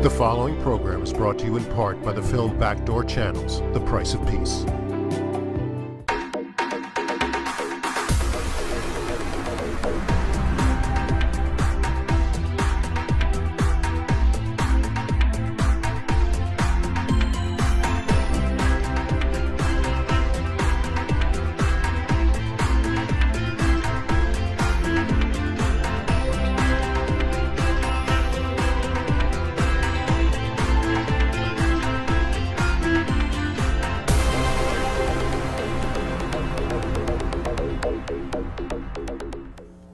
The following program is brought to you in part by the film Backdoor Channels, The Price of Peace.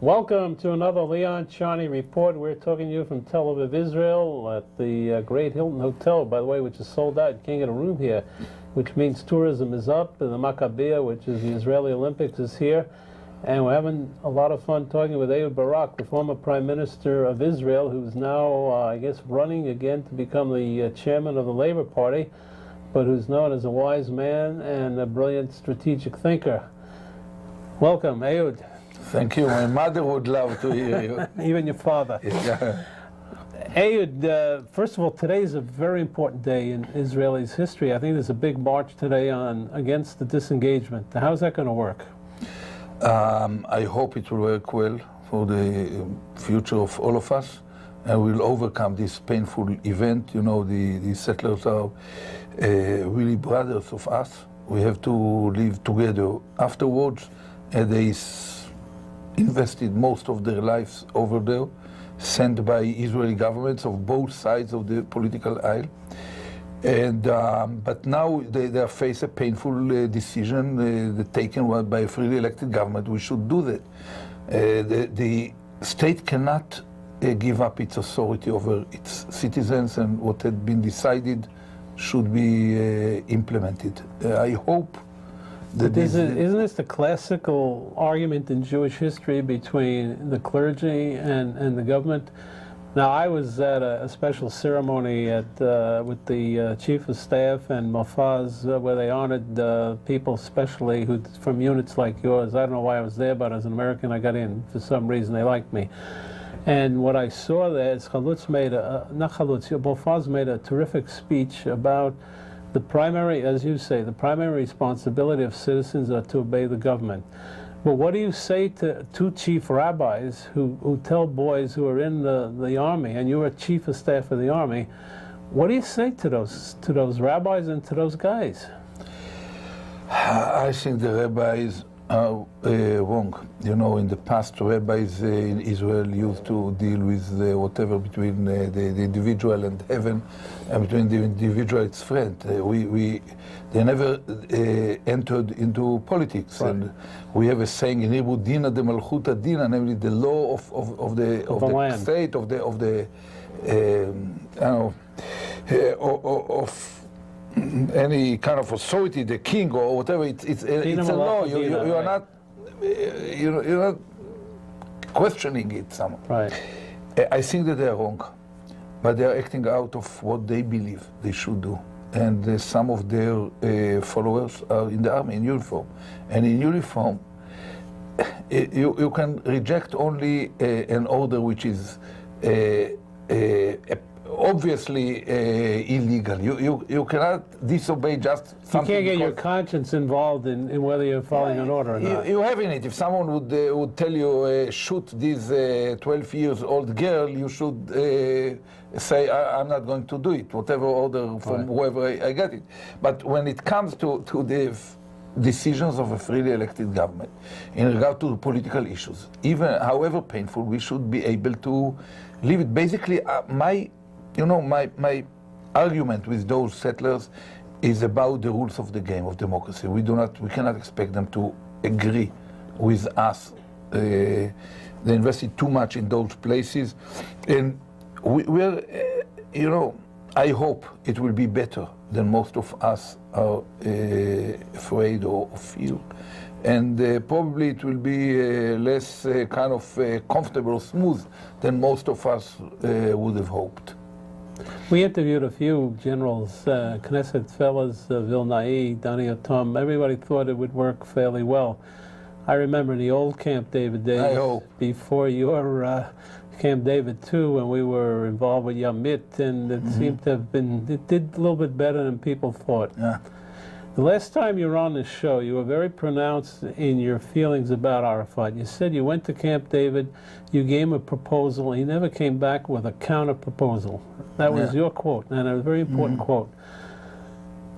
Welcome to another Leon Charney report. We're talking to you from Tel Aviv, Israel, at the Great Hilton Hotel, by the way, which is sold out. You can't get a room here, which means tourism is up. And the Maccabea, which is the Israeli Olympics, is here. And we're having a lot of fun talking with Ehud Barak, the former Prime Minister of Israel, who's now, I guess, running again to become the chairman of the Labour Party, but who's known as a wise man and a brilliant strategic thinker. Welcome, Ehud. Thank you. My mother would love to hear you. Even your father. Yeah. Ehud, first of all, today is a very important day in Israelis history. I think there's a big march today against the disengagement. How's that going to work? I hope it will work well for the future of all of us, and we'll overcome this painful event. You know, the settlers are really brothers of us. We have to live together afterwards. They invested most of their lives over there, sent by Israeli governments of both sides of the political aisle. And, but now they face a painful decision taken by a freely elected government. We should do that. The state cannot give up its authority over its citizens, and what had been decided should be implemented. I hope that isn't this the classical argument in Jewish history between the clergy and the government? Now, I was at a special ceremony with the chief of staff and Mofaz, where they honored people, especially from units like yours. I don't know why I was there, but as an American, I got in. For some reason, they liked me. And what I saw there is Mofaz made a terrific speech about the primary, as you say, the primary responsibility of citizens are to obey the government. But what do you say to two chief rabbis who tell boys who are in the army, and you're a chief of staff of the army, what do you say to those rabbis and to those guys? I think the rabbis are wrong. You know, in the past, rabbis in Israel used to deal with whatever between the individual and heaven, and between the individual and its friend. They never entered into politics. Right. And we have a saying in Hebrew, Dina de Malchuta Dina, namely the law of the state, of any kind of authority, the king or whatever. It's a law. You are not you're not questioning it somehow. Right. I think that they are wrong, but they are acting out of what they believe they should do. And some of their followers are in the army in uniform, and in uniform you can reject only an order which is obviously illegal. You cannot disobey just something. You can't get your conscience involved in whether you're following an order or not. You have in it. If someone would tell you shoot this 12-year-old girl, you should say I'm not going to do it, whatever order from whoever I get it. But when it comes to the decisions of a freely elected government in regard to political issues, even however painful, we should be able to leave it. Basically, my argument with those settlers is about the rules of the game of democracy. We cannot expect them to agree with us. They invested too much in those places, and we're, I hope it will be better than most of us are afraid or feel. And probably it will be less kind of comfortable or smooth than most of us would have hoped. We interviewed a few generals, Knesset fellas, Vilnai, Dani Otom. Everybody thought it would work fairly well. I remember in the old Camp David days, before your Camp David too, when we were involved with Yamit, and it seemed to have been, it did a little bit better than people thought. Yeah. The last time you were on this show, you were very pronounced in your feelings about Arafat. You said you went to Camp David, you gave him a proposal, he never came back with a counter proposal. That was your quote, and a very important quote.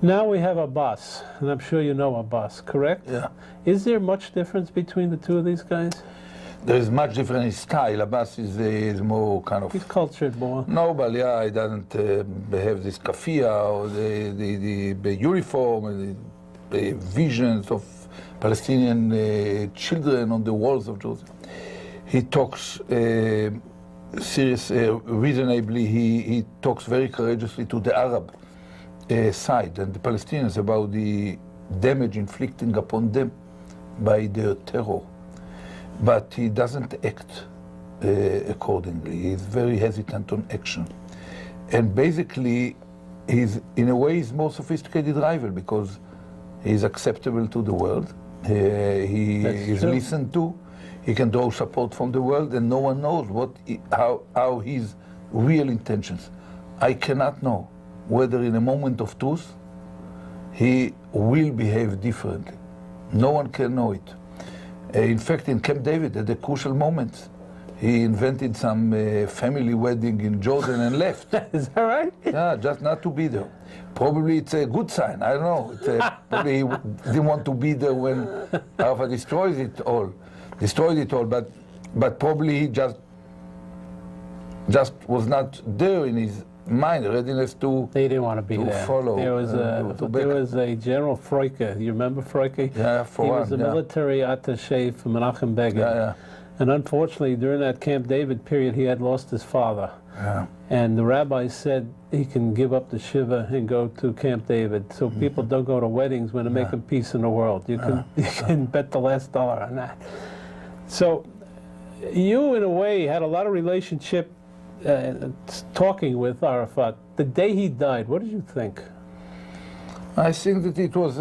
Now we have Abbas, and I'm sure you know Abbas, correct? Yeah. Is there much difference between the two of these guys? There is much difference in style. Abbas is more kind of... He's cultured more. No, but yeah, he doesn't have this kafia or the uniform and the visions of Palestinian children on the walls of Jerusalem. He talks reasonably, he talks very courageously to the Arab side and the Palestinians about the damage inflicting upon them by their terror. But he doesn't act accordingly. He's very hesitant on action. And basically, he's, in a way, he's more sophisticated rival because he's acceptable to the world. He is listened to. He can draw support from the world, and no one knows how his real intentions. I cannot know whether in a moment of truth he will behave differently. No one can know it. In fact, in Camp David, at the crucial moment, he invented some family wedding in Jordan and left. Is that right? Yeah, just not to be there. Probably it's a good sign. I don't know. Probably he didn't want to be there when Arafat destroyed it all. But probably he just was not there in his mind, readiness to They didn't want to be there. Follow. There was a General Froike. You remember Froike? Yeah, he was a military attaché for Menachem Begin. And unfortunately, during that Camp David period, he had lost his father. Yeah. And the rabbi said he can give up the Shiva and go to Camp David. So people don't go to weddings when they're making peace in the world. You can bet the last dollar on that. So you, in a way, had a lot of relationship talking with Arafat. The day he died, what did you think? I think that it was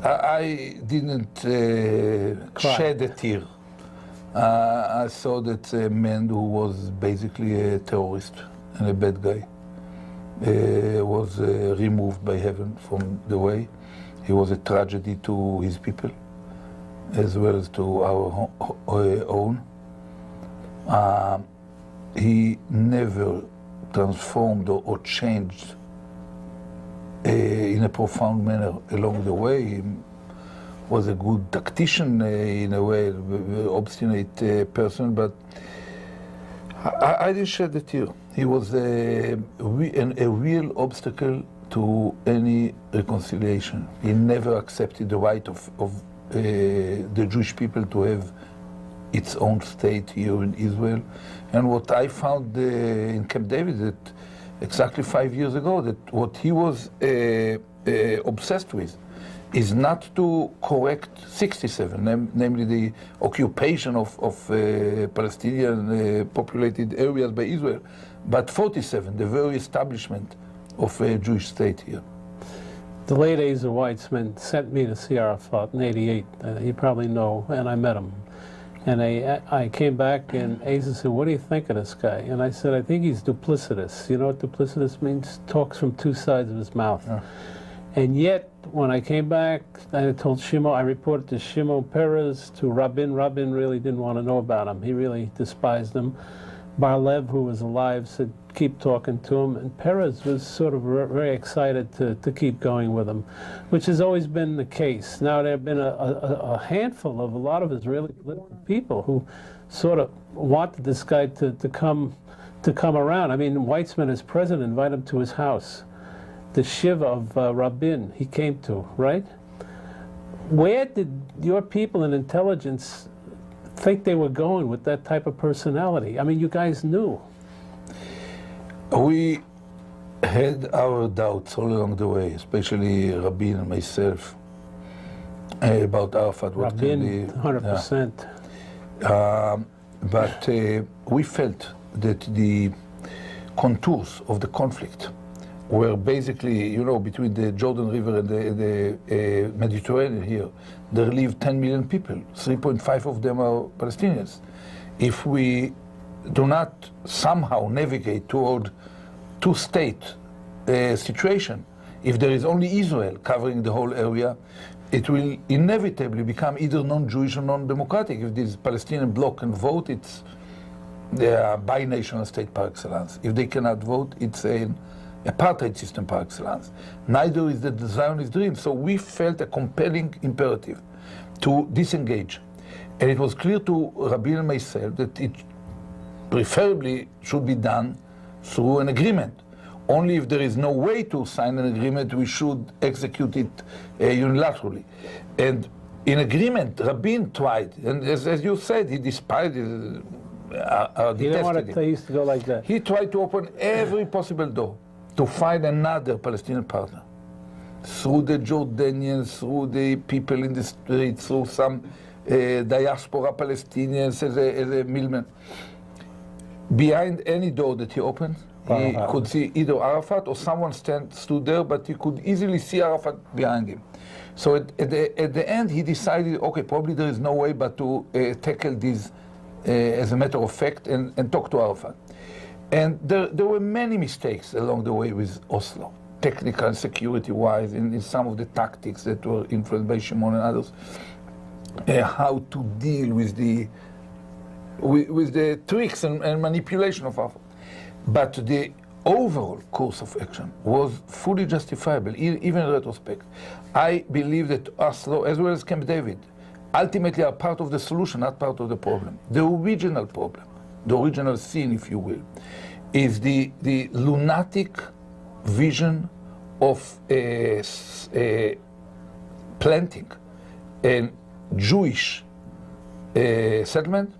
I didn't shed a tear. I saw that a man who was basically a terrorist and a bad guy was removed by heaven from the way. He was a tragedy to his people as well as to our own. He never transformed or changed in a profound manner along the way. He was a good tactician in a way, very obstinate person, but I didn't shed a tear. He was a real obstacle to any reconciliation. He never accepted the right of the Jewish people to have its own state here in Israel. And what I found in Camp David, that exactly 5 years ago, that what he was obsessed with is not to correct 67, namely the occupation of Palestinian populated areas by Israel, but 47, the very establishment of a Jewish state here. The late Ezer Weitzman sent me to see Arafat in '88. You probably know, and I met him. And I came back, and Ezer said, "What do you think of this guy?" And I said, "I think he's duplicitous." You know what duplicitous means? Talks from two sides of his mouth. Yeah. And yet, when I came back, I told Shimon, I reported to Shimon Peres, to Rabin. Rabin really didn't want to know about him. He really despised him. Bar-Lev, who was alive, said, keep talking to him. And Peres was sort of very excited to keep going with him, which has always been the case. Now, there have been a handful of a lot of Israeli political people who sort of wanted this guy to come around. I mean, Weitzman, as president, invited him to his house. The Shiva of Rabin he came to, right? Where did your people in intelligence think they were going with that type of personality? I mean, you guys knew. We had our doubts all along the way, especially Rabin and myself, about Arafat. Rabin, 100%. But we felt that the contours of the conflict were basically, you know, between the Jordan River and the Mediterranean here, there live 10 million people. 3.5 of them are Palestinians. if we do not somehow navigate toward two-state situation, if there is only Israel covering the whole area, it will inevitably become either non-Jewish or non-democratic. If this Palestinian bloc can vote, it's a binational state par excellence. If they cannot vote, it's an apartheid system par excellence. Neither is the Zionist dream. So we felt a compelling imperative to disengage. And it was clear to Rabin and myself that it preferably should be done through an agreement. Only if there is no way to sign an agreement, we should execute it unilaterally. And in agreement, Rabin tried, and as you said, he despised it. He didn't want things to go like that. He tried to open every possible door to find another Palestinian partner. Through the Jordanians, through the people in the streets, through some diaspora Palestinians as a middleman. Behind any door that he opened, he could see either Arafat or someone stood there, but he could easily see Arafat behind him. So at the end, he decided, okay, probably there is no way but to tackle this as a matter of fact and talk to Arafat. And there were many mistakes along the way with Oslo, technical, security-wise, in some of the tactics that were influenced by Shimon and others, how to deal with the tricks and manipulation of Arafat. But the overall course of action was fully justifiable, even in retrospect. I believe that Oslo, as well as Camp David, ultimately are part of the solution, not part of the problem. The original problem, the original sin, if you will, is the lunatic vision of planting a Jewish settlement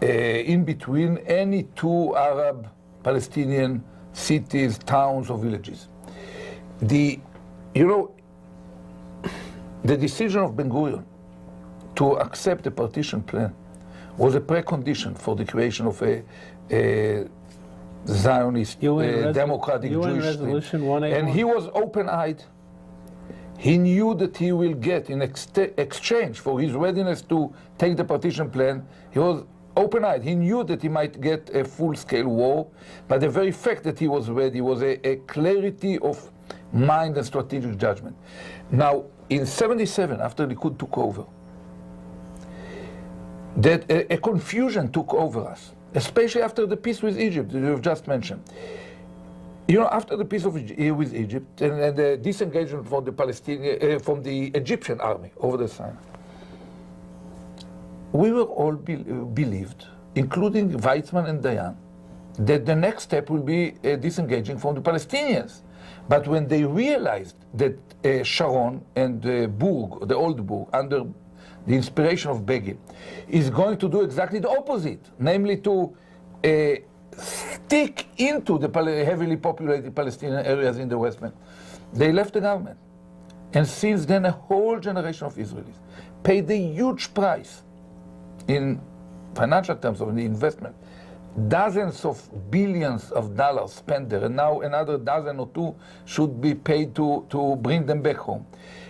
in between any two Arab Palestinian cities, towns, or villages. The decision of Ben-Gurion to accept the partition plan was a precondition for the creation of a Zionist, democratic Jewish state. And he was open-eyed. He knew that he will get, in exchange for his readiness to take the partition plan, he was open-eyed. He knew that he might get a full-scale war, but the very fact that he was ready was a clarity of mind and strategic judgment. Now, in '77, after Likud took over, that a confusion took over us, especially after the peace with Egypt that you've just mentioned. You know, after the peace with Egypt and the disengagement from the from the Egyptian army over the Sinai, we were all believed, including Weizmann and Dayan, that the next step will be disengaging from the Palestinians. But when they realized that Sharon and Burg, the old Burg, under the inspiration of Begin, is going to do exactly the opposite, namely to stick into the heavily populated Palestinian areas in the West Bank, they left the government. And since then, a whole generation of Israelis paid a huge price in financial terms of the investment. Dozens of billions of dollars spent there, and now another dozen or two should be paid to bring them back home.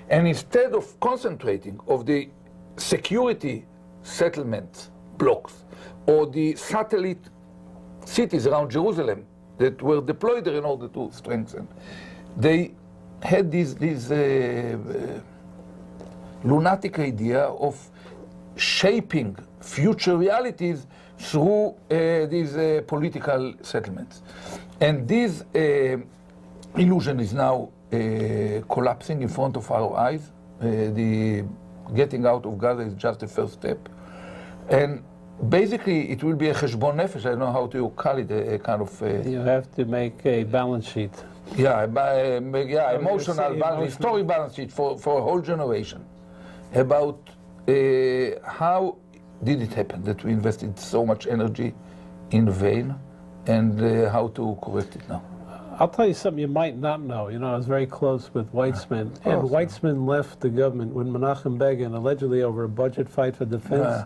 And instead of concentrating of the security settlement blocks or the satellite cities around Jerusalem that were deployed there in order to strengthen, they had this lunatic idea of shaping future realities through these political settlements. And this illusion is now collapsing in front of our eyes. The getting out of Gaza is just the first step. And basically, it will be a cheshbon nefesh. I don't know how to call it, a kind of... you have to make a balance sheet. Yeah, emotional balance, historic balance sheet for a whole generation about how did it happen that we invested so much energy in vain, and how to correct it now. I'll tell you something you might not know. You know, I was very close with Weizmann, and Weizmann left the government when Menachem Begin, allegedly over a budget fight for defense,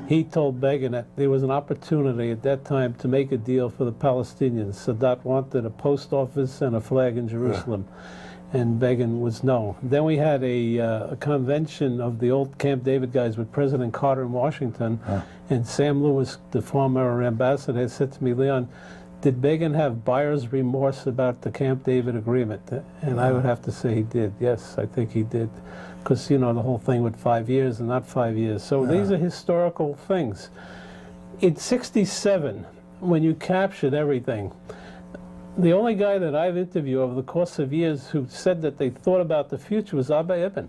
he told Begin that there was an opportunity at that time to make a deal for the Palestinians. Sadat wanted a post office and a flag in Jerusalem. and Begin was no. Then we had a convention of the old Camp David guys with President Carter in Washington, and Sam Lewis, the former ambassador, had said to me, Leon, did Begin have buyer's remorse about the Camp David agreement? And I would have to say he did. Yes, I think he did. Because, you know, the whole thing with 5 years and not 5 years. So these are historical things. In '67, when you captured everything, the only guy that I've interviewed over the course of years who said that they thought about the future was Abba Eban.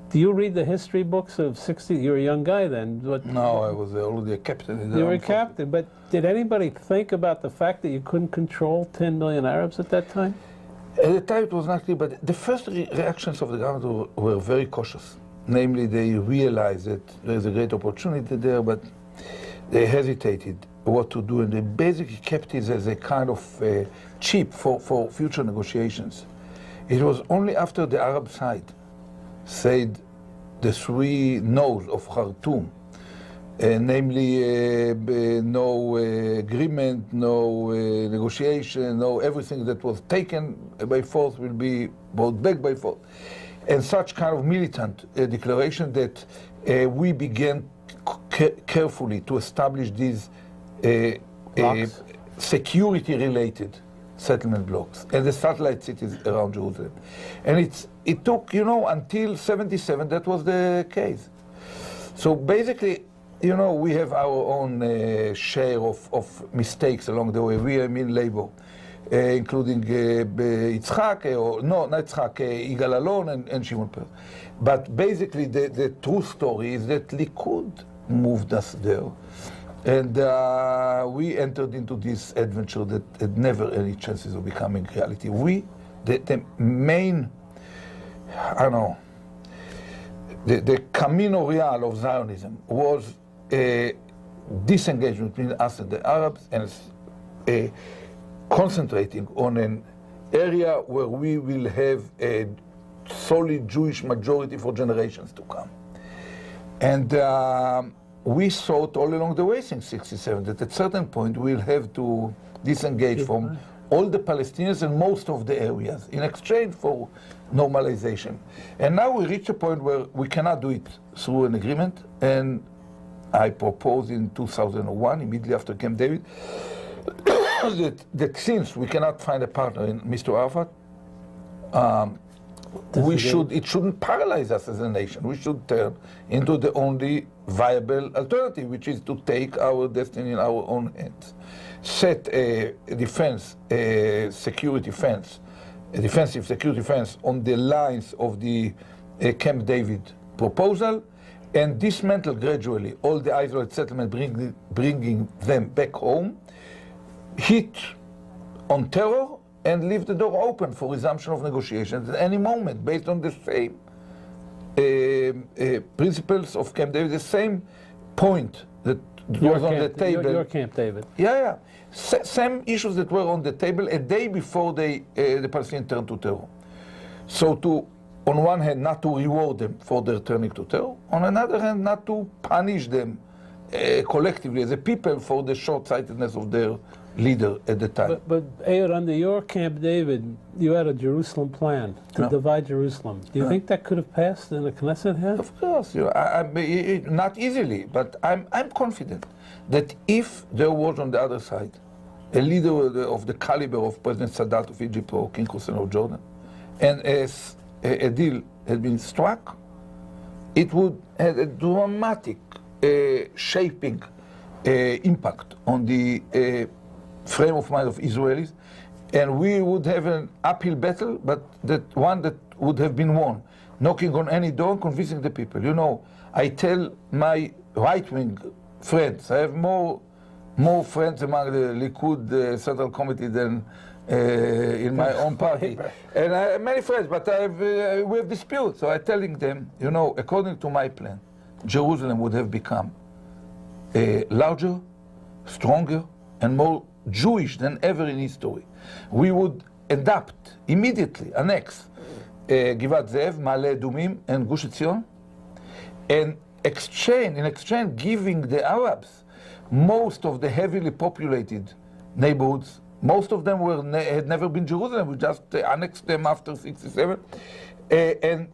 Do you read the history books of '60? You're a young guy then. But no, I was already a captain in the You were a armed forces. captain, but did anybody think about the fact that you couldn't control 10 million Arabs at that time? At the time it was not clear, but the first reactions of the government were very cautious. Namely, they realized that there's a great opportunity there, but they hesitated what to do, and they basically kept it as a kind of chip for future negotiations. It was only after the Arab side said the three no's of Khartoum, namely no agreement, no negotiation, no everything that was taken by force will be brought back by force, and such kind of militant declaration that we began carefully to establish these security-related settlement blocks and the satellite cities around Jerusalem. And it took, you know, until '77 that was the case. So basically, you know, we have our own share of mistakes along the way. We, I mean, labor, including Yitzhak, or no, not Yitzhak, Yigal Allon and Shimon Peres. But basically, the true story is that Likud moved us there. And we entered into this adventure that had never any chances of becoming reality. The main, I don't know, the Camino Real of Zionism was a disengagement between us and the Arabs, and concentrating on an area where we will have a solid Jewish majority for generations to come. And we thought all along the way since '67 that at a certain point we'll have to disengage from all the Palestinians and most of the areas in exchange for normalization. And now we reach a point where we cannot do it through an agreement, and I proposed in 2001, immediately after Camp David, that since we cannot find a partner in Mr. Arafat, it shouldn't paralyze us as a nation. We should turn into the only viable alternative, which is to take our destiny in our own hands. Set a defensive security fence on the lines of the Camp David proposal, and dismantle gradually all the isolated settlement, bringing them back home, hit on terror, and leave the door open for resumption of negotiations at any moment, based on the same principles of Camp David, the same point that was on the table. Your Camp David. Yeah. Same issues that were on the table a day before the Palestinians turned to terror. So to, on one hand, not to reward them for their turning to terror, on another hand, not to punish them collectively as a people for the short-sightedness of their leader at the time. But Ehud, under your Camp David, you had a Jerusalem plan to divide Jerusalem. Do you think that could have passed in the Knesset here? Of course, you know, not easily, but I'm confident that if there was on the other side a leader of the caliber of President Sadat of Egypt or King Hussein of Jordan, and as a deal had been struck, it would have a dramatic shaping impact on the frame of mind of Israelis, and we would have an uphill battle, but one that would have been won, knocking on any door, convincing the people. You know, I tell my right-wing friends, I have more friends among the Likud Central Committee than in my own party. And I have many friends, but we have disputes. So I'm telling them, you know, according to my plan, Jerusalem would have become larger, stronger, and more Jewish than ever in history. We would adapt, immediately annex Givat Ze'ev, Ma'ale Adumim, and Gush Etzion, and in exchange, giving the Arabs most of the heavily populated neighborhoods, Most of them had never been Jerusalem. We just annexed them after 67, and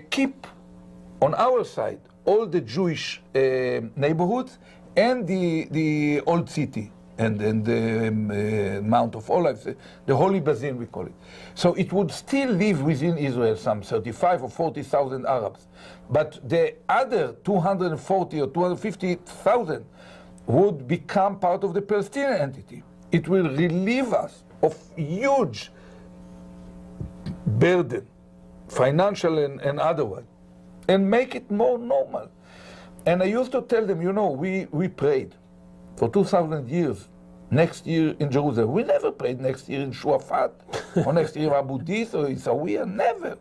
keep on our side all the Jewish neighborhoods and the old city and the Mount of Olives, the Holy Basin we call it. So it would still live within Israel, some 35 or 40,000 Arabs. But the other 240 or 250,000 would become part of the Palestinian entity. It will relieve us of huge burden, financial and otherwise, and make it more normal. And I used to tell them, you know, we prayed for 2,000 years, next year in Jerusalem. We never prayed next year in Shuafat, or next year in Abu Dis or Issawiya, never.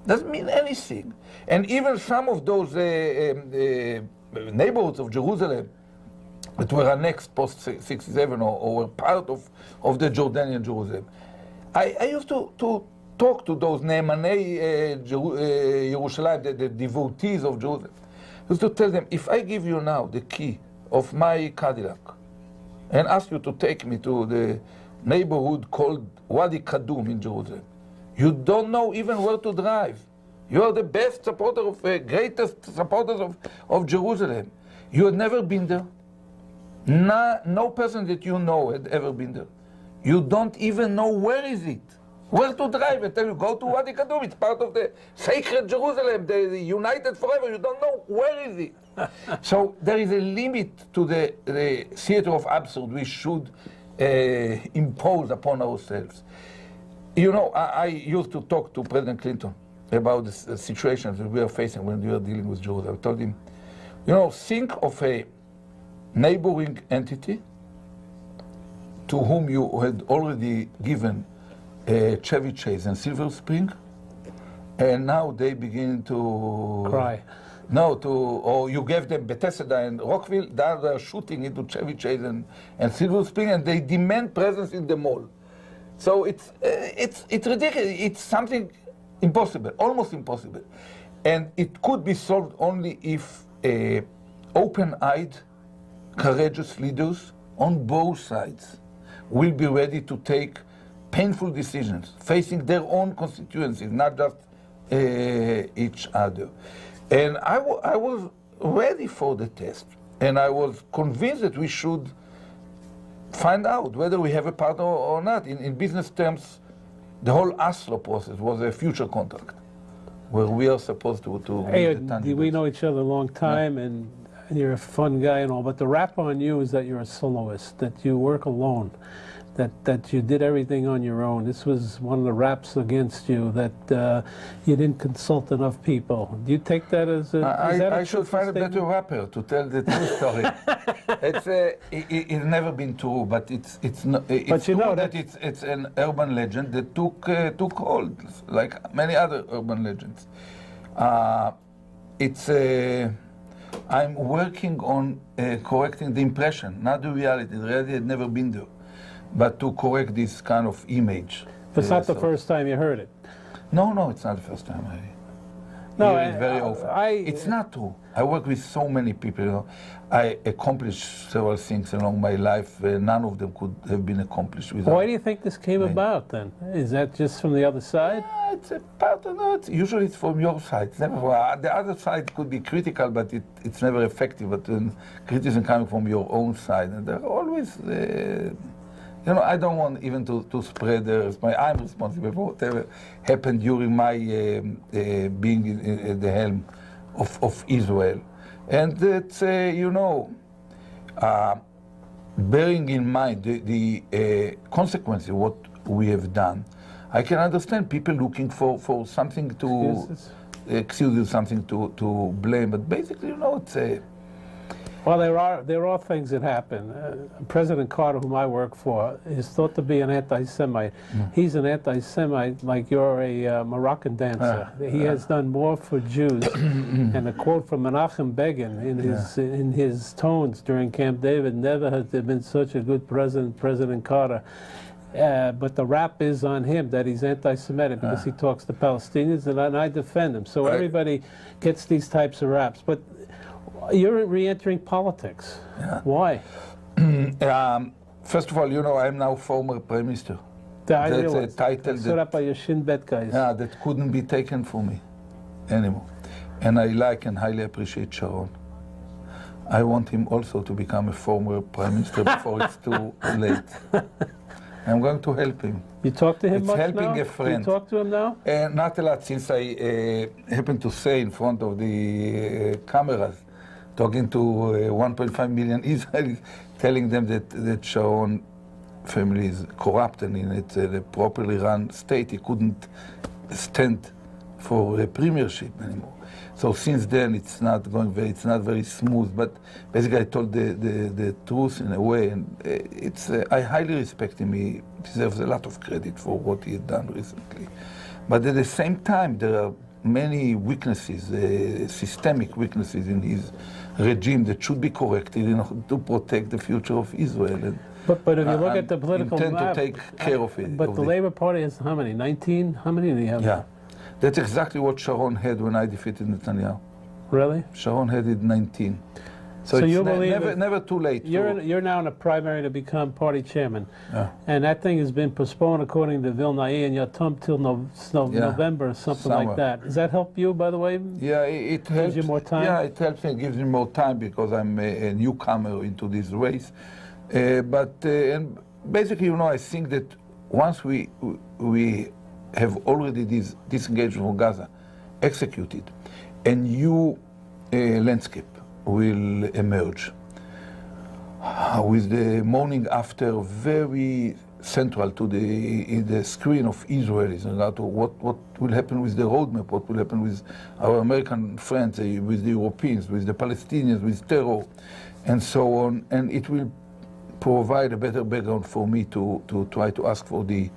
Doesn't mean anything. And even some of those neighborhoods of Jerusalem that were annexed post-67 or were part of the Jordanian Jerusalem. I used to talk to those Ne'emanei Yerushalayim, the devotees of Jerusalem. I used to tell them, if I give you now the key of my Cadillac and ask you to take me to the neighborhood called Wadi Kadum in Jerusalem, you don't know even where to drive. You are the best supporter of, greatest supporters of Jerusalem. You had never been there. No person that you know had ever been there. You don't even know where is it. Where to drive. I tell you, go to Wadi Kadum. It's part of the sacred Jerusalem, the united forever. You don't know where is it. So there is a limit to the theater of absurd we should impose upon ourselves. You know, I used to talk to President Clinton about the situations that we are facing when we are dealing with Jerusalem. I told him, you know, think of a neighboring entity to whom you had already given Chevy Chase and Silver Spring, and now they begin to cry. No, or you gave them Bethesda and Rockville. Now they are shooting into Chevy Chase and Silver Spring, and they demand presence in the mall. So it's ridiculous. It's something impossible, almost impossible, and it could be solved only if open-eyed, courageous leaders on both sides will be ready to take painful decisions, facing their own constituencies, not just each other. And I was ready for the test, and I was convinced that we should find out whether we have a partner or not. In business terms, the whole Oslo process was a future contract, where we are supposed to Hey, we know each other a long time, Yeah. and you're a fun guy and all, but the rap on you is that you're a soloist, that you work alone, that you did everything on your own. This was one of the raps against you, that you didn't consult enough people. Do you take that as a... I should find a better rapper to tell the true story. It's never been true, but it's true that it's an urban legend that took hold, like many other urban legends. I'm working on correcting the impression, not the reality. The reality had never been there, but to correct this kind of image. But it's not the first time you heard it. No, it's not the first time. No, hear it very often. It's not true. I work with so many people. You know, I accomplished several things along my life. None of them could have been accomplished without. Why do you think this came about then? Is that just from the other side? Yeah, it's a part of it. Usually it's from your side. It's never, the other side could be critical, but it's never effective. But criticism coming from your own side, and there are always. You know, I don't want even to spread I'm responsible for whatever happened during my being at the helm of Israel. And that's, you know, bearing in mind the consequences of what we have done, I can understand people looking for something to excuse something to blame. But basically, you know, it's well, there are things that happen. President Carter, whom I work for, is thought to be an anti-Semite. He's an anti-Semite like you're a Moroccan dancer. He has done more for Jews. And a quote from Menachem Begin in his tones during Camp David: "Never has there been such a good president, President Carter." But the rap is on him that he's anti-Semitic because he talks to Palestinians, and I defend him. So everybody gets these types of raps. But you're re-entering politics. Why? First of all, you know, I'm now former Prime Minister. I That's realize. a title Set up by your Shin Bet guys. yeah, that couldn't be taken from me anymore. And I like and highly appreciate Sharon. I want him also to become a former Prime Minister before it's too late. I'm going to help him. You talk to him It's much helping now? a friend. You talk to him now? Not a lot, since I happened to say in front of the cameras, talking to 1.5 million Israelis, telling them that Sharon family is corrupt and in a properly run state, he couldn't stand for a premiership anymore. So since then, it's not very smooth. But basically, I told the truth in a way, and I highly respect him. He deserves a lot of credit for what he had done recently. But at the same time, there are many weaknesses, systemic weaknesses in his regime that should be corrected in order to protect the future of Israel. And But if you look at the political intend map, to take care of it. But the Labour Party has how many? 19? How many do you have? Yeah. That's exactly what Sharon had when I defeated Netanyahu. Really? Sharon had it 19. So it's you believe never too late. You're now in a primary to become party chairman. Yeah. And that thing has been postponed, according to Vilnai and Yatum, till November or something like that. Does that help you, by the way? Yeah, it helps. Gives you more time? Yeah, it helps me. It gives me more time because I'm a newcomer into this race. And basically, you know, I think that once we have already this disengagement from Gaza executed, a new landscape will emerge with the morning after very central to the screen of Israelis in regard to what will happen with the roadmap, what will happen with our American friends, with the Europeans, with the Palestinians, with terror, and so on. And it will provide a better background for me to try to ask for the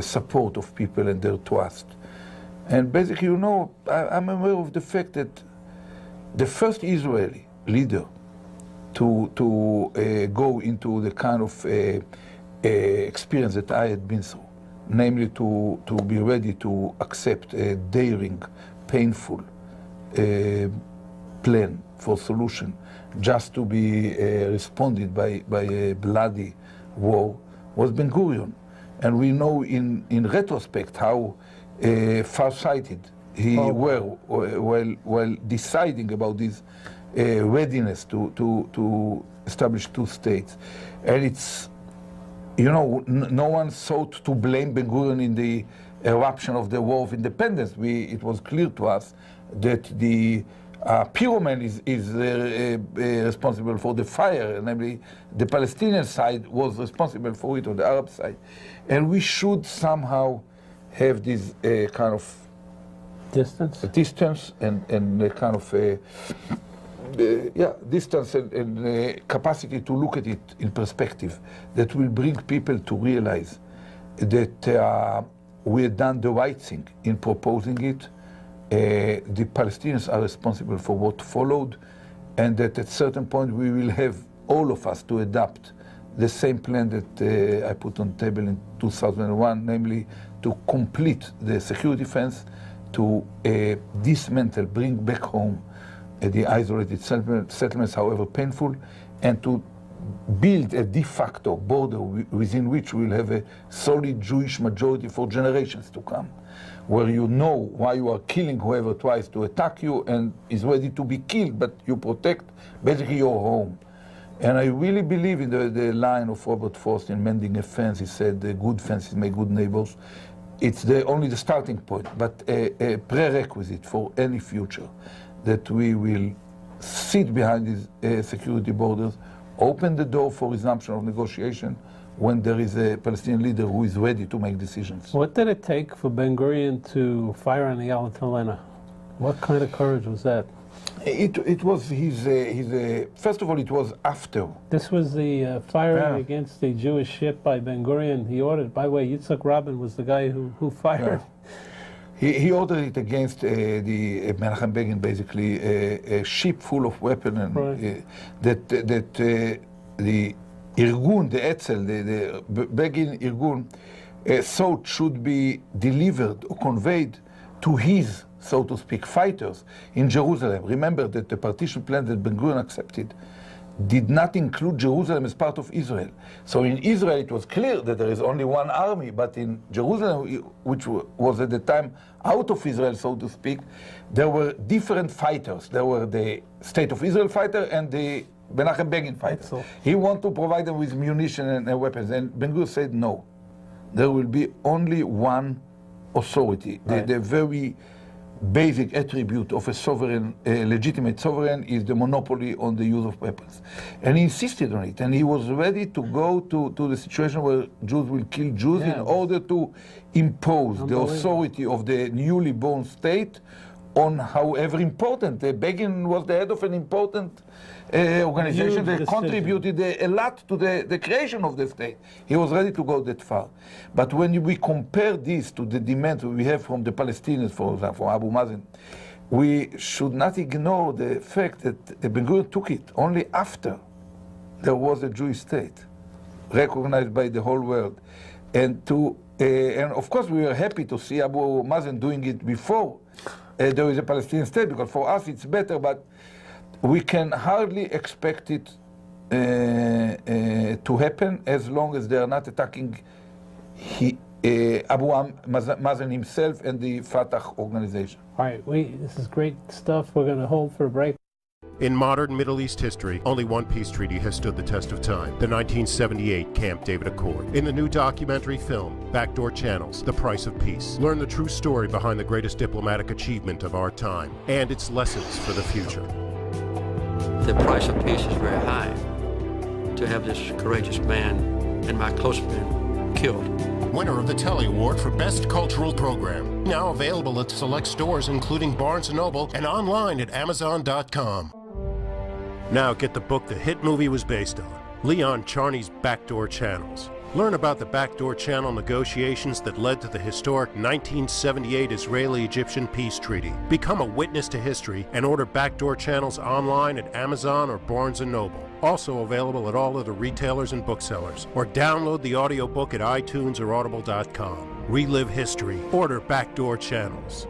support of people and their trust. And basically, you know, I'm aware of the fact that the first Israeli leader to go into the kind of experience that I had been through, namely to be ready to accept a daring, painful plan for solution, just to be responded by a bloody war, was Ben Gurion. And we know in retrospect how far-sighted he were while deciding about this readiness to establish two states. And it's, you know, no one sought to blame Ben Gurion in the eruption of the War of Independence. It was clear to us that the pyroman is responsible for the fire, namely the Palestinian side was responsible for it on the Arab side. And we should somehow have this kind of distance and a kind of distance and capacity to look at it in perspective that will bring people to realize that we have done the right thing in proposing it. The Palestinians are responsible for what followed, and that at a certain point we will have all of us to adopt the same plan that I put on the table in 2001, namely to complete the security fence, to dismantle, bring back home the isolated settlements, however painful, and to build a de facto border within which we'll have a solid Jewish majority for generations to come, where you know why you are killing whoever tries to attack you and is ready to be killed, but you protect basically your home. And I really believe in the line of Robert Frost in Mending a Fence. He said, good fences make good neighbors. It's only the starting point, but a prerequisite for any future, that we will sit behind these security borders, open the door for resumption of negotiation when there is a Palestinian leader who is ready to make decisions. What did it take for Ben Gurion to fire on the Yalta Helena? What kind of courage was that? It was first of all, it was after. This was the firing against the Jewish ship by Ben Gurion. He ordered, by the way, Yitzhak Rabin was the guy who fired. Yeah. He ordered it against the Menachem Begin, basically, a ship full of weapons, and that the Irgun, the Etzel, the Begin Irgun, thought should be delivered or conveyed to his, so to speak, fighters in Jerusalem. Remember that the partition plan that Ben Gurion accepted did not include Jerusalem as part of Israel. So in Israel it was clear that there is only one army, but in Jerusalem, which was at the time out of Israel, so to speak, there were different fighters. There were the State of Israel fighter and the Menachem Begin fighter. So he wanted to provide them with munition and weapons, and Ben-Gurion said no. There will be only one authority. Right. The very basic attribute of a sovereign, a legitimate sovereign, is the monopoly on the use of weapons. And he insisted on it, and he was ready to go to the situation where Jews will kill Jews in order to impose the authority of the newly born state on however important. Begin was the head of an important organization that contributed a lot to the creation of the state. He was ready to go that far. But when we compare this to the demands we have from the Palestinians, for example, from Abu Mazen, we should not ignore the fact that Ben-Gurion took it only after there was a Jewish state, recognized by the whole world. And of course we were happy to see Abu Mazen doing it before there is a Palestinian state, because for us it's better, but we can hardly expect it to happen as long as they are not attacking Abu Mazen himself and the Fatah organization. All right, this is great stuff. We're going to hold for a break. In modern Middle East history, only one peace treaty has stood the test of time, the 1978 Camp David Accord. In the new documentary film, Backdoor Channels, The Price of Peace, learn the true story behind the greatest diplomatic achievement of our time and its lessons for the future. The price of peace is very high. To have this courageous man and my close friend killed. Winner of the Telly Award for Best Cultural Program. Now available at select stores including Barnes & Noble and online at Amazon.com. Now get the book the hit movie was based on, Leon Charney's Backdoor Channels. Learn about the backdoor channel negotiations that led to the historic 1978 Israeli-Egyptian peace treaty. Become a witness to history and order Backdoor Channels online at Amazon or Barnes & Noble. Also available at all other retailers and booksellers. Or download the audiobook at iTunes or Audible.com. Relive history. Order Backdoor Channels.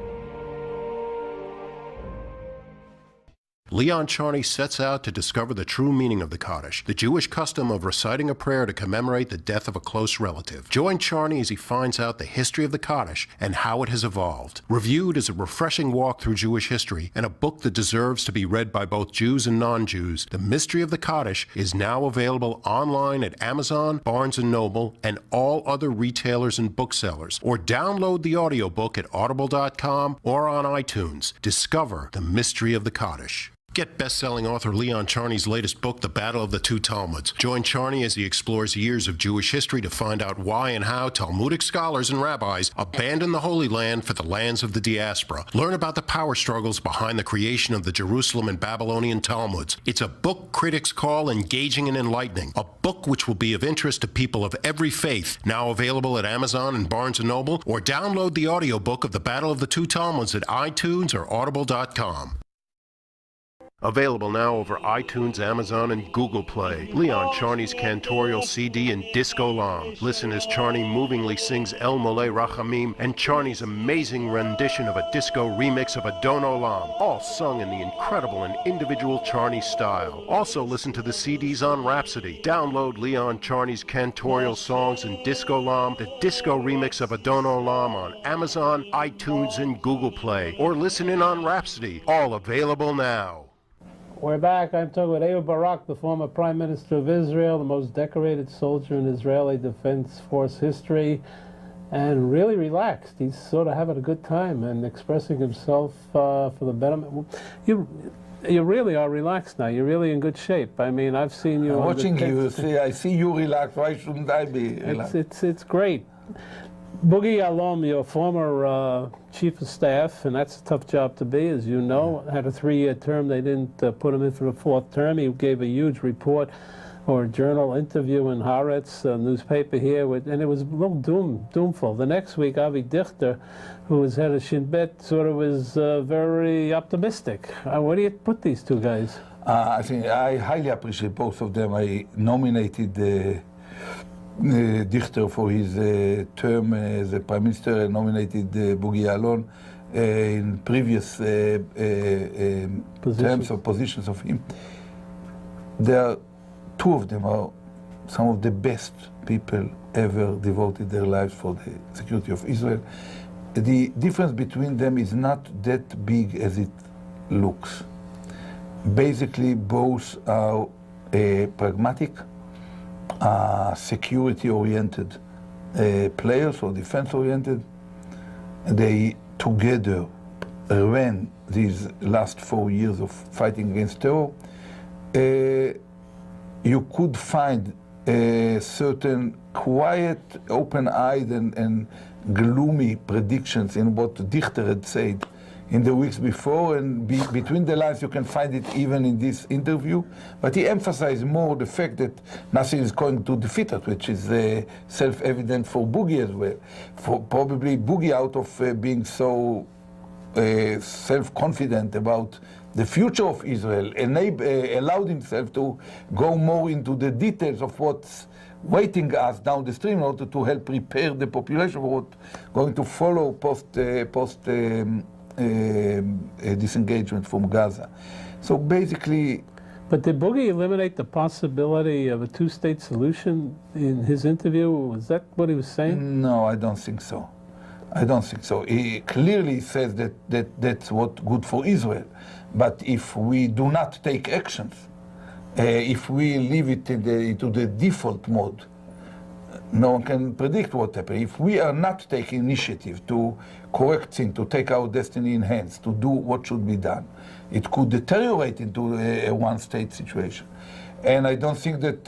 Leon Charney sets out to discover the true meaning of the Kaddish, the Jewish custom of reciting a prayer to commemorate the death of a close relative. Join Charney as he finds out the history of the Kaddish and how it has evolved. Reviewed as a refreshing walk through Jewish history and a book that deserves to be read by both Jews and non-Jews, The Mystery of the Kaddish is now available online at Amazon, Barnes & Noble, and all other retailers and booksellers. Or download the audiobook at Audible.com or on iTunes. Discover the mystery of the Kaddish. Get best-selling author Leon Charney's latest book, The Battle of the Two Talmuds. Join Charney as he explores years of Jewish history to find out why and how Talmudic scholars and rabbis abandoned the Holy Land for the lands of the diaspora. Learn about the power struggles behind the creation of the Jerusalem and Babylonian Talmuds. It's a book critics call engaging and enlightening. A book which will be of interest to people of every faith. Now available at Amazon and Barnes & Noble, or download the audiobook of The Battle of the Two Talmuds at iTunes or Audible.com. Available now over iTunes, Amazon, and Google Play. Leon Charney's cantorial CD and Disco Lam. Listen as Charney movingly sings El Mole Rachamim and Charney's amazing rendition of a disco remix of Adon Olam, all sung in the incredible and individual Charney style. Also listen to the CDs on Rhapsody. Download Leon Charney's cantorial songs and Disco Lam, the disco remix of Adon Olam on Amazon, iTunes, and Google Play. Or listen in on Rhapsody. All available now. We're back. I'm talking with Ehud Barak, the former Prime Minister of Israel, the most decorated soldier in Israeli Defense Force history, and really relaxed. He's sort of having a good time and expressing himself for the betterment. You really are relaxed now. You're really in good shape. I mean, I've seen you. Watching you, I see you relaxed. Why shouldn't I be relaxed? It's great. Boogie Yalom, your former chief of staff, and that's a tough job to be, as you know, had a 3-year term. They didn't put him in for the 4th term. He gave a huge report or a journal interview in Haaretz, a newspaper here, and it was a little doomful. The next week, Avi Dichter, who was head of Shin Bet, sort of was very optimistic. Where do you put these two guys? I think I highly appreciate both of them. I nominated Dichter for his term as a Prime Minister, and nominated Boogie Yalom in previous terms or positions of him. They are two of them are some of the best people ever devoted their lives for the security of Israel. The difference between them is not that big as it looks. Basically, both are pragmatic, security-oriented players or defense-oriented. They together ran these last 4 years of fighting against terror. You could find certain quiet, open-eyed and gloomy predictions in what Dichter had said in the weeks before, and between the lines you can find it even in this interview. But he emphasized more the fact that nothing is going to defeat us, which is self-evident for Boogie as well. For probably Boogie, out of being so self-confident about the future of Israel, allowed himself to go more into the details of what's waiting us down the stream in order to help prepare the population for what's going to follow post disengagement from Gaza. So basically... But did Boogie eliminate the possibility of a two-state solution in his interview? Was that what he was saying? No, I don't think so. I don't think so. He clearly says that that's what's good for Israel. But if we do not take actions, if we leave it into the default mode, no one can predict what happens. If we are not taking initiative to correct things, to take our destiny in hands, to do what should be done, it could deteriorate into a one-state situation. And I don't think that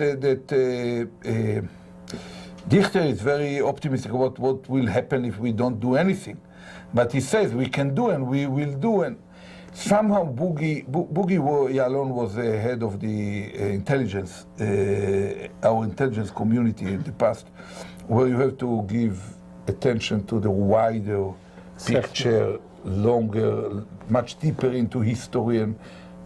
Dichter is very optimistic about what will happen if we don't do anything. But he says we can do and we will do. And somehow Boogie Yalon was head of the intelligence, our intelligence community in the past, where you have to give attention to the wider picture, longer, much deeper into history and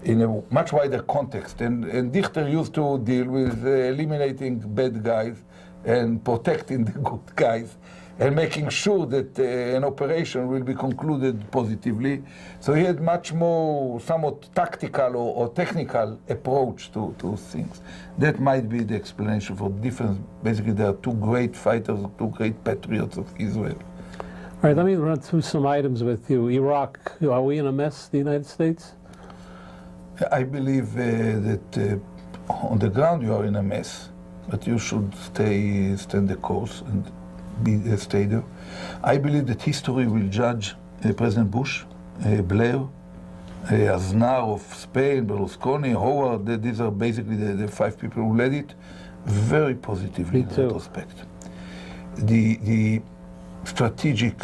in a much wider context. And Dichter used to deal with eliminating bad guys and protecting the good guys, and making sure that an operation will be concluded positively. So he had much more, somewhat tactical or technical approach to things. That might be the explanation for the difference. Basically, there are two great fighters, two great patriots of Israel. All right, let me run through some items with you. Iraq, are we in a mess, the United States? I believe that on the ground you are in a mess, but you should stand the course and stay there. I believe that history will judge President Bush, Blair, Aznar of Spain, Berlusconi, Howard. These are basically the five people who led it very positively in retrospect. The strategic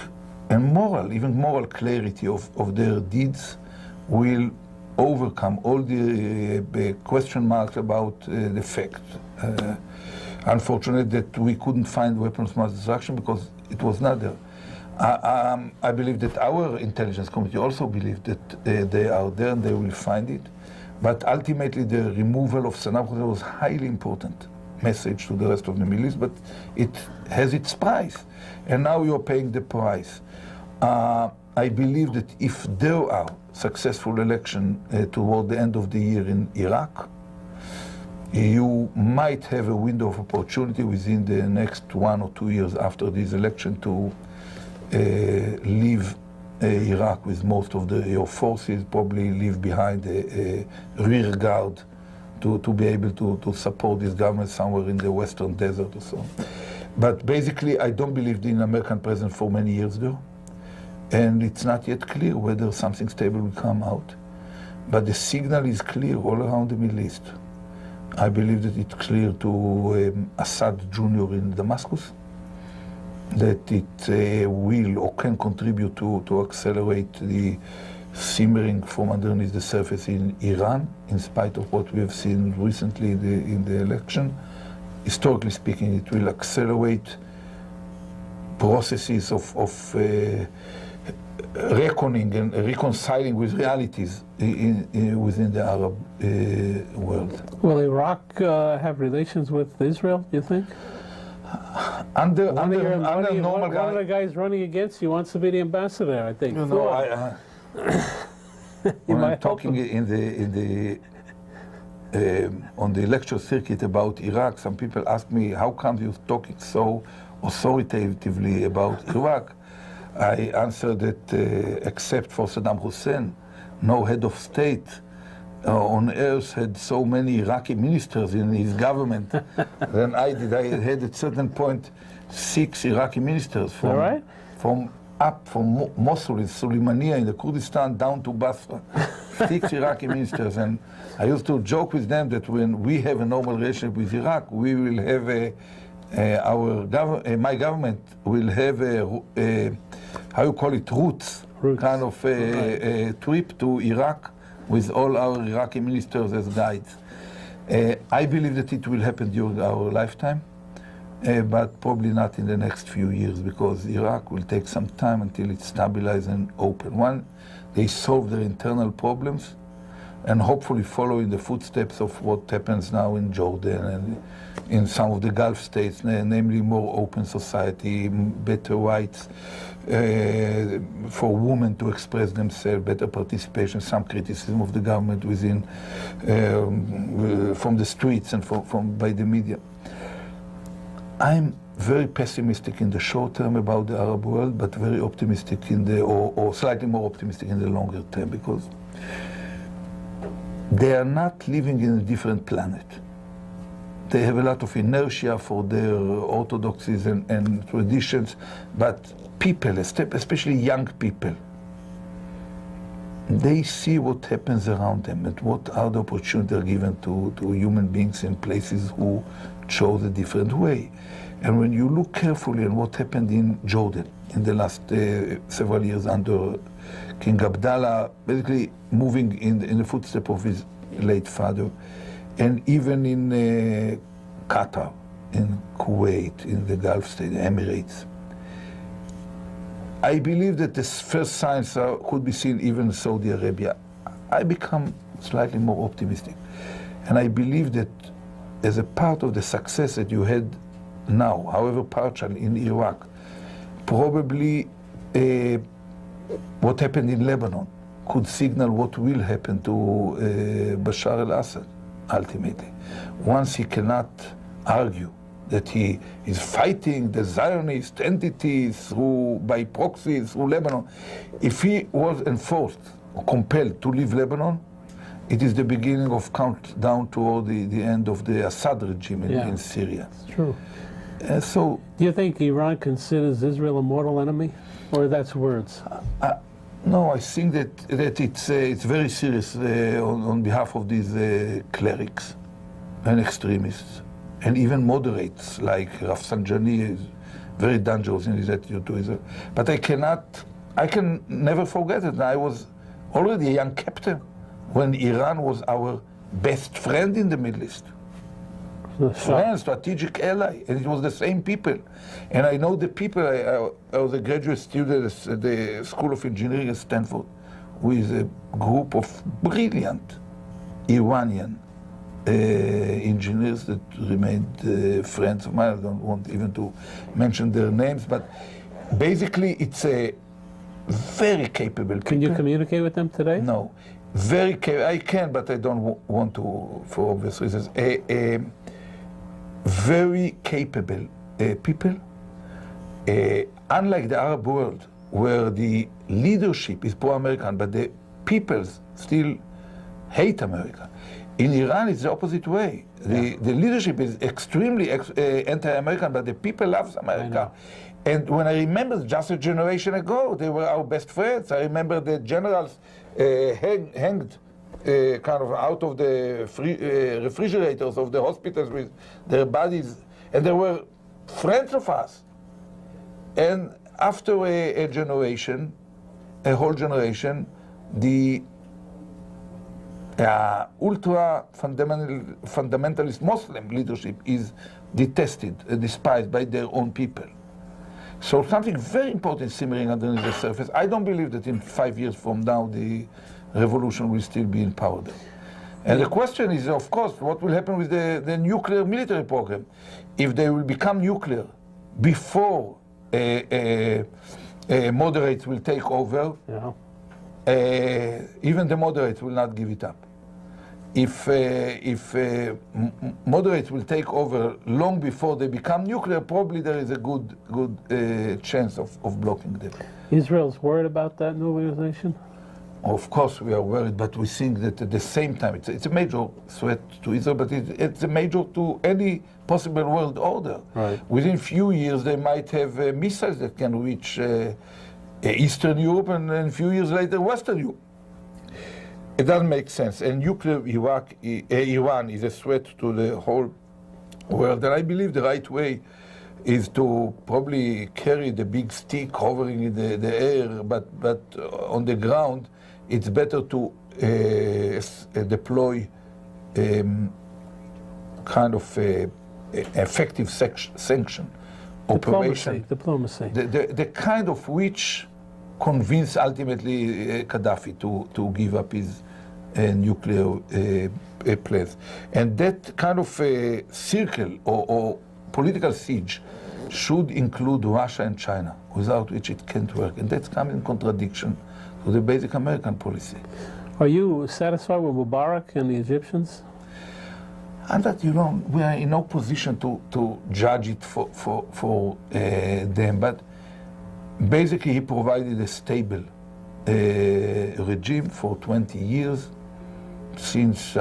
and moral, even moral clarity of their deeds will overcome all the question marks about the fact. Unfortunate that we couldn't find weapons of mass destruction because it was not there. I believe that our intelligence committee also believes that they are there and they will find it. But ultimately the removal of Saddam Hussein was highly important message to the rest of the Middle East, but it has its price. And now you're paying the price. I believe that if there are successful elections toward the end of the year in Iraq, you might have a window of opportunity within the next 1 or 2 years after this election to leave Iraq with most of your forces, probably leave behind a rear guard to be able to support this government somewhere in the western desert or so. But basically, I don't believe in an American president for many years there. And it's not yet clear whether something stable will come out. But the signal is clear all around the Middle East. I believe that it's clear to Assad Jr. in Damascus that it will or can contribute to accelerate the simmering from underneath the surface in Iran, in spite of what we have seen recently in the election. Historically speaking, it will accelerate processes of reckoning and reconciling with realities within the Arab world. Will Iraq have relations with Israel, do you think? One of the guys running against you wants to be the ambassador, I think. You know, when I'm talking in on the lecture circuit about Iraq, some people ask me, how come you're talking so authoritatively about Iraq? I answer that except for Saddam Hussein, no head of state on earth had so many Iraqi ministers in his government than I did. I had at certain point 6 Iraqi ministers from Mosul, in Suleimania, in the Kurdistan, down to Basra. 6 Iraqi ministers. And I used to joke with them that when we have a normal relationship with Iraq, we will have my government will have a how you call it, routes. Kind of a trip to Iraq with all our Iraqi ministers as guides. I believe that it will happen during our lifetime, but probably not in the next few years, because Iraq will take some time until it's stabilized and open. One, they solve their internal problems, and hopefully follow in the footsteps of what happens now in Jordan and in some of the Gulf states, namely more open society, better rights for women to express themselves, better participation, some criticism of the government within, from the streets and by the media. I'm very pessimistic in the short term about the Arab world, but very optimistic in the, or slightly more optimistic in the longer term, because they are not living in a different planet. They have a lot of inertia for their orthodoxies and traditions, but people, especially young people, they see what happens around them and what are the opportunities they're given to human beings in places who chose a different way. And when you look carefully at what happened in Jordan in the last several years under King Abdallah, basically moving in the footsteps of his late father, and even in Qatar, in Kuwait, in the Gulf state, the Emirates, I believe that the first signs could be seen even in Saudi Arabia. I become slightly more optimistic. And I believe that as a part of the success that you had now, however partial, in Iraq, probably what happened in Lebanon could signal what will happen to Bashar al-Assad, ultimately. Once he cannot argue that he is fighting the Zionist entities by proxy through Lebanon. If he was enforced or compelled to leave Lebanon, it is the beginning of countdown toward the end of the Assad regime in Syria. It's true. So, do you think Iran considers Israel a mortal enemy, or that's words? No, I think that it's very serious on behalf of these clerics and extremists, and even moderates like Rafsanjani is very dangerous in his attitude to Israel. But I can never forget it. I was already a young captain when Iran was our best friend in the Middle East. Friend, strategic ally, and it was the same people. And I know the people. I was a graduate student at the School of Engineering at Stanford with a group of brilliant Iranian engineers that remained friends of mine. I don't want even to mention their names, but basically it's a very capable people. Can you communicate with them today? No. Very capable. I can, but I don't want to, for obvious reasons. Very capable people, unlike the Arab world, where the leadership is pro-American, but the peoples still hate America. In Iran, it's the opposite way. The leadership is extremely anti-American, but the people love America. And when I remember just a generation ago, they were our best friends. I remember the generals hanged kind of out of the refrigerators of the hospitals with their bodies, and they were friends of us. And after a generation, a whole generation, the ultra fundamentalist Muslim leadership is detested, despised by their own people. So something very important simmering underneath the surface. I don't believe that in 5 years from now the revolution will still be in power there. And the question is, of course, what will happen with the nuclear military program? If they will become nuclear before moderates will take over, even the moderates will not give it up. if moderates will take over long before they become nuclear, probably there is a good chance of blocking them. Israel's worried about that nuclearization? Of course we are worried, but we think that at the same time it's a major threat to Israel, but it's a major to any possible world order. Right. Within few years they might have missiles that can reach Eastern Europe, and then a few years later Western Europe. It doesn't make sense. And nuclear Iran is a threat to the whole world. And I believe the right way is to probably carry the big stick hovering in the air, but on the ground, it's better to deploy kind of effective sanction operation. Diplomacy. The kind of which convinced ultimately Gaddafi to give up his nuclear plans. And that kind of circle or political siege should include Russia and China, without which it can't work. And that's come in contradiction to the basic American policy. Are you satisfied with Mubarak and the Egyptians? And that, you know, we are in no position to judge it for them, but basically he provided a stable regime for 20 years. Since,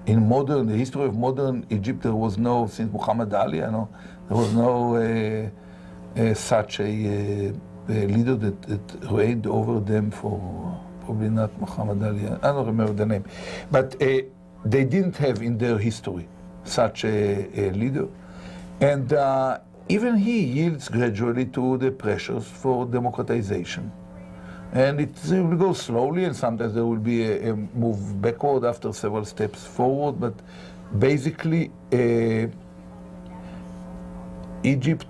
in the history of modern Egypt, there was no, since Muhammad Ali, there was no such a leader that reigned over them for, probably not Muhammad Ali, I don't remember the name. But they didn't have in their history such a leader. And even he yields gradually to the pressures for democratization. And it will go slowly, and sometimes there will be a move backward after several steps forward. But basically, Egypt,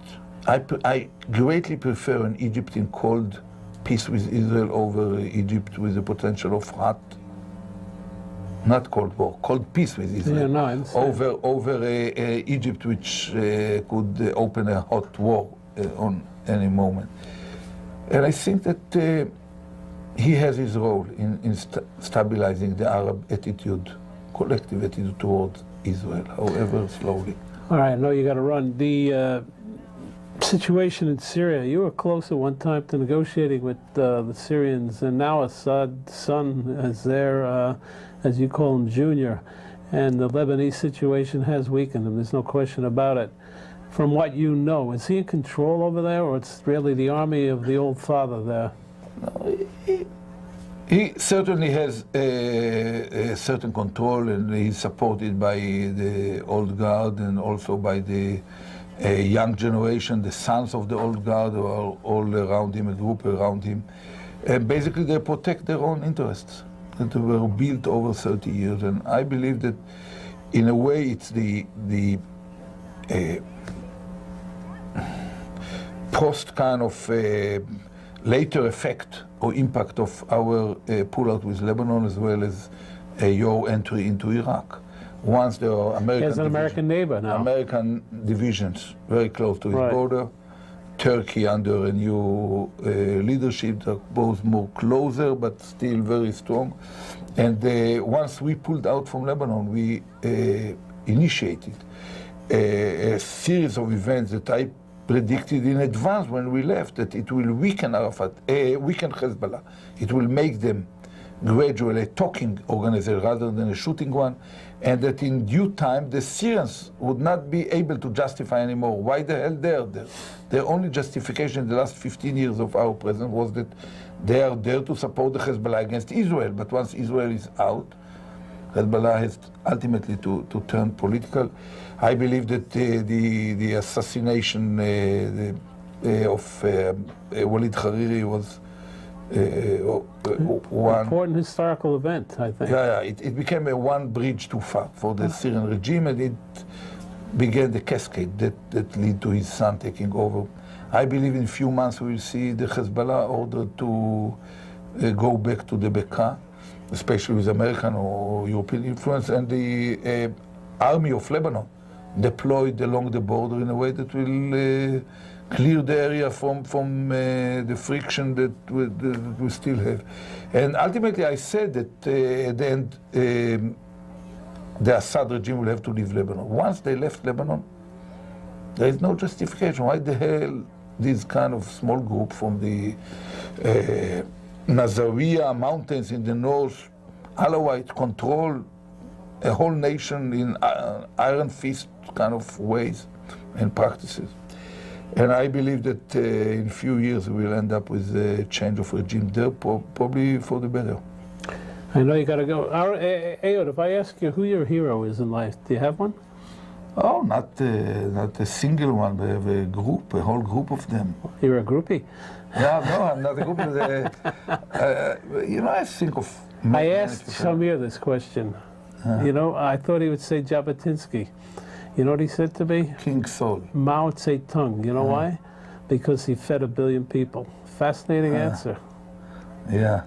I greatly prefer an Egypt in cold peace with Israel over Egypt with the potential of hot, not cold war, cold peace with Israel. Yeah, no, over Egypt, which could open a hot war on any moment. And I think that he has his role in stabilizing the Arab attitude, collective attitude towards Israel, however slowly. All right, I know you got to run. The situation in Syria, you were close at one time to negotiating with the Syrians, and now Assad's son is there, as you call him, Junior, and the Lebanese situation has weakened him, there's no question about it. From what you know, is he in control over there, or it's really the army of the old father there? No, he certainly has a certain control, and he's supported by the old guard and also by the young generation, the sons of the old guard, who are all around him, a group around him. And basically they protect their own interests that were built over 30 years. And I believe that in a way it's the post kind of later effect or impact of our pullout with Lebanon, as well as your entry into Iraq. Once there are American neighbor now. American divisions very close to his border. Turkey under a new leadership, they're both more closer but still very strong. And once we pulled out from Lebanon, we initiated a series of events that I predicted in advance when we left, that it will weaken Arafat, weaken Hezbollah. It will make them gradually a talking organization rather than a shooting one, and that in due time the Syrians would not be able to justify anymore. Why the hell they're there? Their only justification in the last 15 years of our presence was that they are there to support the Hezbollah against Israel. But once Israel is out, Hezbollah has ultimately to turn political. I believe that the assassination of Walid Hariri was one important historical event, I think. Yeah, it became a one bridge too far for the Syrian regime, and it began the cascade that led to his son taking over. I believe in a few months we will see the Hezbollah ordered to go back to the Bekaa, especially with American or European influence, and the army of Lebanon deployed along the border in a way that will clear the area from the friction that we still have. And ultimately I said that at the end the Assad regime will have to leave Lebanon. Once they left Lebanon, there is no justification. Why the hell this kind of small group from the Nazariya mountains in the north, Alawite, control a whole nation in iron fist kind of ways and practices. And I believe that in a few years we will end up with a change of regime there, probably for the better. I know you got to go. Ehud, if I ask you who your hero is in life, do you have one? Oh, not a single one. We have a group, a whole group of them. You're a groupie. Yeah, no, I'm not a groupie. You know, I think of... I asked Shamir this question. You know, I thought he would say Jabotinsky. You know what he said to me? King Saul. Mao Zedong. You know why? Because he fed 1 billion people. Fascinating answer. Yeah.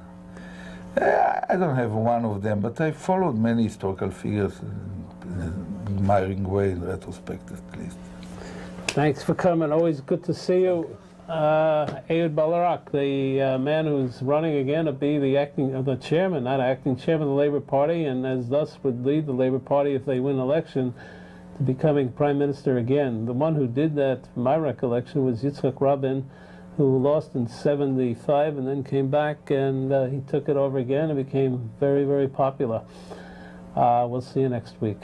I don't have one of them, but I followed many historical figures in an admiring way, in retrospect at least. Thanks for coming. Always good to see you. Ehud Barak, the man who's running again to be the chairman, not acting chairman of the Labour Party, and as thus would lead the Labour Party if they win election to becoming prime minister again. The one who did that, from my recollection, was Yitzhak Rabin, who lost in '75 and then came back, and he took it over again and became very, very popular. We'll see you next week.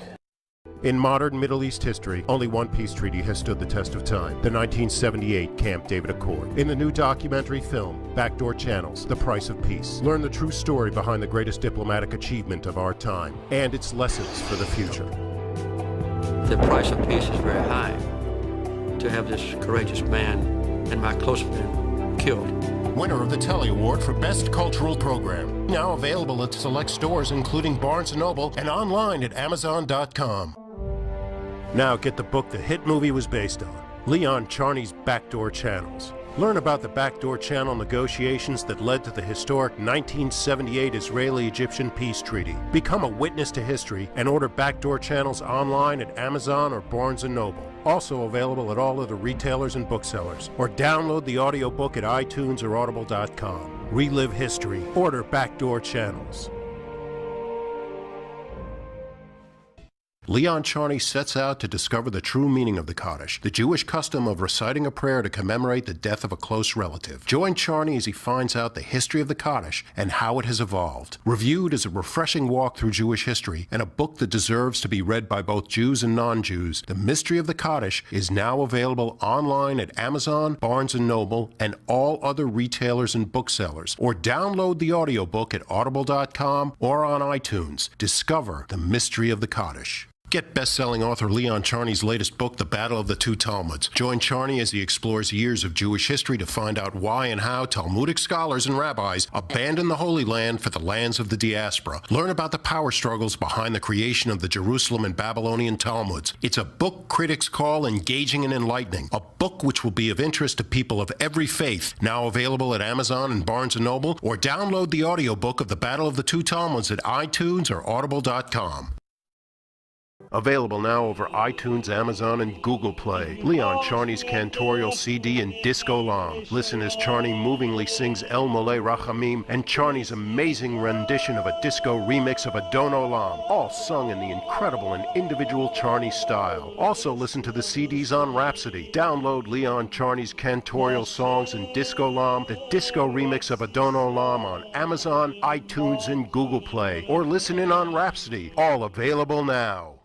In modern Middle East history, only one peace treaty has stood the test of time, the 1978 Camp David Accord. In the new documentary film, Backdoor Channels, The Price of Peace, learn the true story behind the greatest diplomatic achievement of our time and its lessons for the future. The price of peace is very high. To have this courageous man and my close friend killed. Winner of the Telly Award for Best Cultural Program. Now available at select stores including Barnes & Noble and online at Amazon.com. Now get the book the hit movie was based on, Leon Charney's Backdoor Channels. Learn about the Backdoor Channel negotiations that led to the historic 1978 Israeli-Egyptian peace treaty. Become a witness to history and order Backdoor Channels online at Amazon or Barnes & Noble. Also available at all other retailers and booksellers. Or download the audiobook at iTunes or Audible.com. Relive history. Order Backdoor Channels. Leon Charney sets out to discover the true meaning of the Kaddish, the Jewish custom of reciting a prayer to commemorate the death of a close relative. Join Charney as he finds out the history of the Kaddish and how it has evolved. Reviewed as a refreshing walk through Jewish history and a book that deserves to be read by both Jews and non-Jews, The Mystery of the Kaddish is now available online at Amazon, Barnes & Noble, and all other retailers and booksellers. Or download the audiobook at Audible.com or on iTunes. Discover the mystery of the Kaddish. Get best-selling author Leon Charney's latest book, The Battle of the Two Talmuds. Join Charney as he explores years of Jewish history to find out why and how Talmudic scholars and rabbis abandoned the Holy Land for the lands of the diaspora. Learn about the power struggles behind the creation of the Jerusalem and Babylonian Talmuds. It's a book critics call engaging and enlightening. A book which will be of interest to people of every faith. Now available at Amazon and Barnes & Noble, or download the audiobook of The Battle of the Two Talmuds at iTunes or Audible.com. Available now over iTunes, Amazon, and Google Play. Leon Charney's cantorial CD and Disco Lam. Listen as Charney movingly sings El Moleh Rachamim and Charney's amazing rendition of a disco remix of Adon Olam, all sung in the incredible and individual Charney style. Also listen to the CDs on Rhapsody. Download Leon Charney's cantorial songs and Disco Lam, the disco remix of Adon Olam on Amazon, iTunes, and Google Play. Or listen in on Rhapsody. All available now.